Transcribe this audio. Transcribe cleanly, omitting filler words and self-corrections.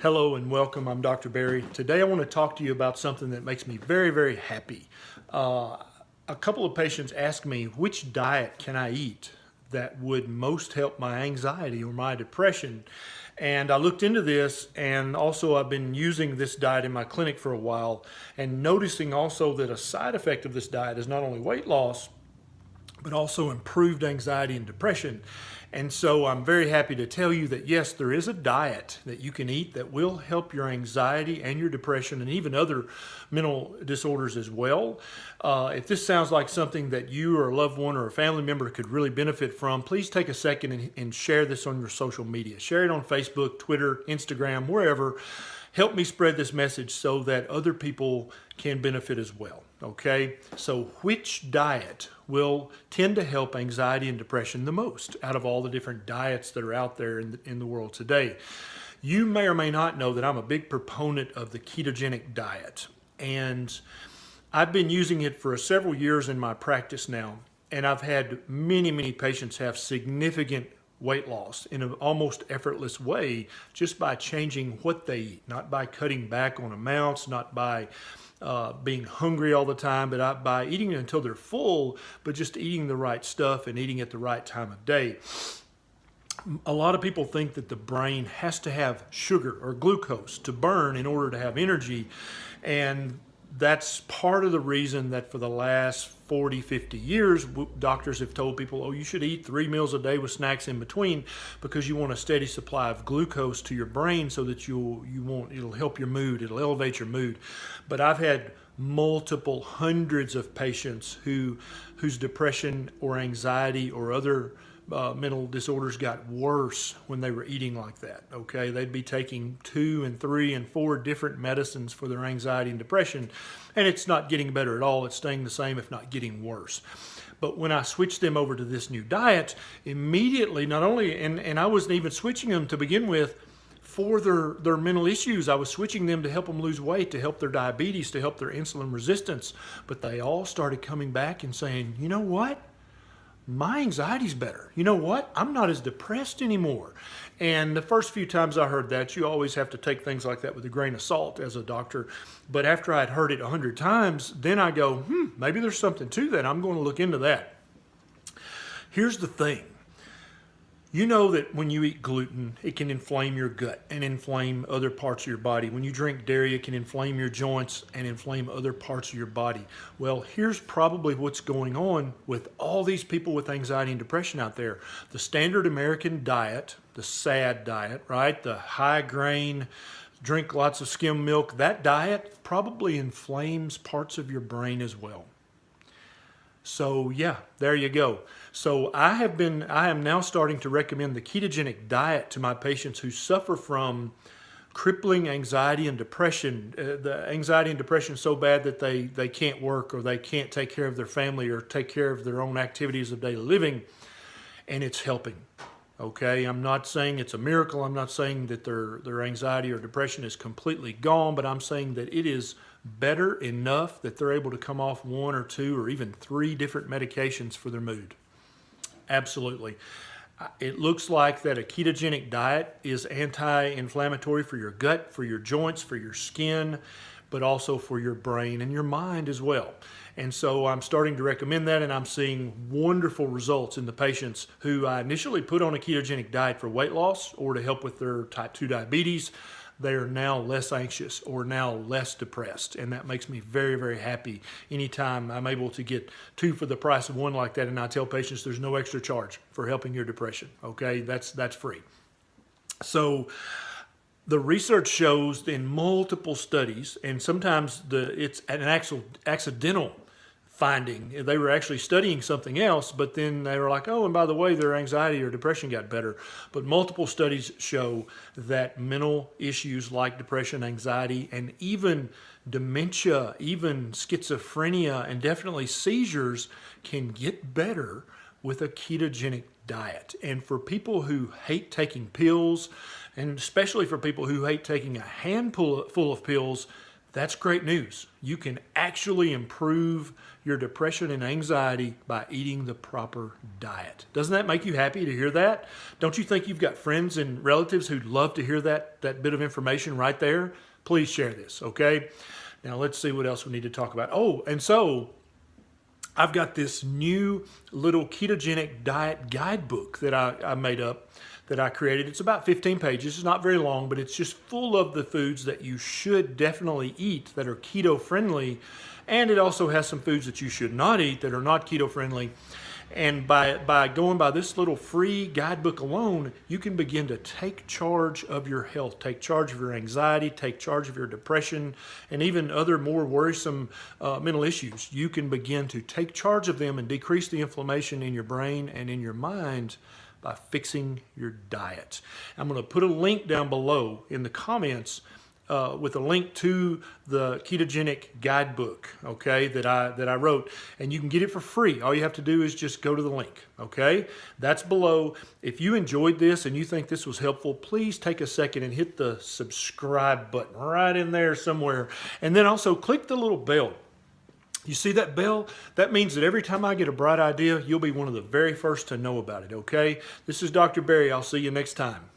Hello and welcome. I'm Dr. Berry. Today I want to talk to you about something that makes me very, very happy. A couple of patients asked me which diet can I eat that would most help my anxiety or my depression. And I looked into this, and also I've been using this diet in my clinic for a while and noticing also that a side effect of this diet is not only weight loss, but also improved anxiety and depression. And so I'm very happy to tell you that yes, there is a diet that you can eat that will help your anxiety and your depression and even other mental disorders as well. If this sounds like something that you or a loved one or a family member could really benefit from, please take a second and share this on your social media. Share it on Facebook, Twitter, Instagram, wherever. Help me spread this message so that other people can benefit as well. Okay, so which diet will tend to help anxiety and depression the most out of all the different diets that are out there in the world today? You may or may not know that I'm a big proponent of the ketogenic diet, and I've been using it for several years in my practice now, and I've had many patients have significant weight loss in an almost effortless way just by changing what they eat, not by cutting back on amounts, not by being hungry all the time, but by eating until they're full, but just eating the right stuff and eating at the right time of day. A lot of people think that the brain has to have sugar or glucose to burn in order to have energy, and that's part of the reason that for the last 40, 50 years, doctors have told people, oh, you should eat 3 meals a day with snacks in between because you want a steady supply of glucose to your brain so that it'll help your mood, it'll elevate your mood. But I've had multiple hundreds of patients whose depression or anxiety or other mental disorders got worse when they were eating like that. Okay, they'd be taking 2 and 3 and 4 different medicines for their anxiety and depression, and it's not getting better at all. It's staying the same, if not getting worse. But when I switched them over to this new diet, immediately, not only, and I wasn't even switching them to begin with for their mental issues. I was switching them to help them lose weight, to help their diabetes, to help their insulin resistance. But they all started coming back and saying, you know what? My anxiety's better. You know what? I'm not as depressed anymore. And the first few times I heard that, you always have to take things like that with a grain of salt as a doctor. But after I'd heard it 100 times, then I go, maybe there's something to that. I'm going to look into that. Here's the thing. You know that when you eat gluten, it can inflame your gut and inflame other parts of your body. When you drink dairy, it can inflame your joints and inflame other parts of your body. Well, here's probably what's going on with all these people with anxiety and depression out there. The standard American diet, the SAD diet, right? The high grain, drink lots of skim milk, that diet probably inflames parts of your brain as well. So yeah, there you go. So I am now starting to recommend the ketogenic diet to my patients who suffer from crippling anxiety and depression. The anxiety and depression is so bad that they can't work or they can't take care of their family or take care of their own activities of daily living, and it's helping. Okay, I'm not saying it's a miracle. I'm not saying that their anxiety or depression is completely gone, but I'm saying that it is better enough that they're able to come off 1 or 2 or even 3 different medications for their mood. Absolutely. It looks like that a ketogenic diet is anti-inflammatory for your gut, for your joints, for your skin, but also for your brain and your mind as well. And so I'm starting to recommend that, and I'm seeing wonderful results in the patients who I initially put on a ketogenic diet for weight loss or to help with their type 2 diabetes. They are now less anxious or now less depressed, and that makes me very, very happy anytime I'm able to get 2 for the price of 1 like that. And I tell patients there's no extra charge for helping your depression. Okay, that's free. So the research shows in multiple studies, and sometimes it's an accidental finding. They were actually studying something else, but then they were like, oh, and by the way, their anxiety or depression got better. But multiple studies show that mental issues like depression, anxiety, and even dementia, even schizophrenia, and definitely seizures can get better with a ketogenic diet. And for people who hate taking pills, and especially for people who hate taking a handful of pills, That's great news. You can actually improve your depression and anxiety by eating the proper diet. Doesn't that make you happy to hear that? Don't you think you've got friends and relatives who'd love to hear that bit of information right there? Please share this, okay? Now let's see what else we need to talk about. Oh, and so I've got this new little ketogenic diet guidebook that I made up, that I created. It's about 15 pages. It's not very long, but it's just full of the foods that you should definitely eat that are keto friendly. And it also has some foods that you should not eat that are not keto friendly. And by going by this little free guidebook alone, you can begin to take charge of your health, take charge of your anxiety, take charge of your depression, and even other more worrisome mental issues. You can begin to take charge of them and decrease the inflammation in your brain and in your mind by fixing your diet. I'm going to put a link down below in the comments with a link to the ketogenic guidebook, okay, that I wrote, and you can get it for free. All you have to do is just go to the link, okay? That's below. If you enjoyed this and you think this was helpful, please take a second and hit the subscribe button right in there somewhere, and then also click the little bell. You see that bell? That means that every time I get a bright idea, you'll be one of the very first to know about it, okay? This is Dr. Berry. I'll see you next time.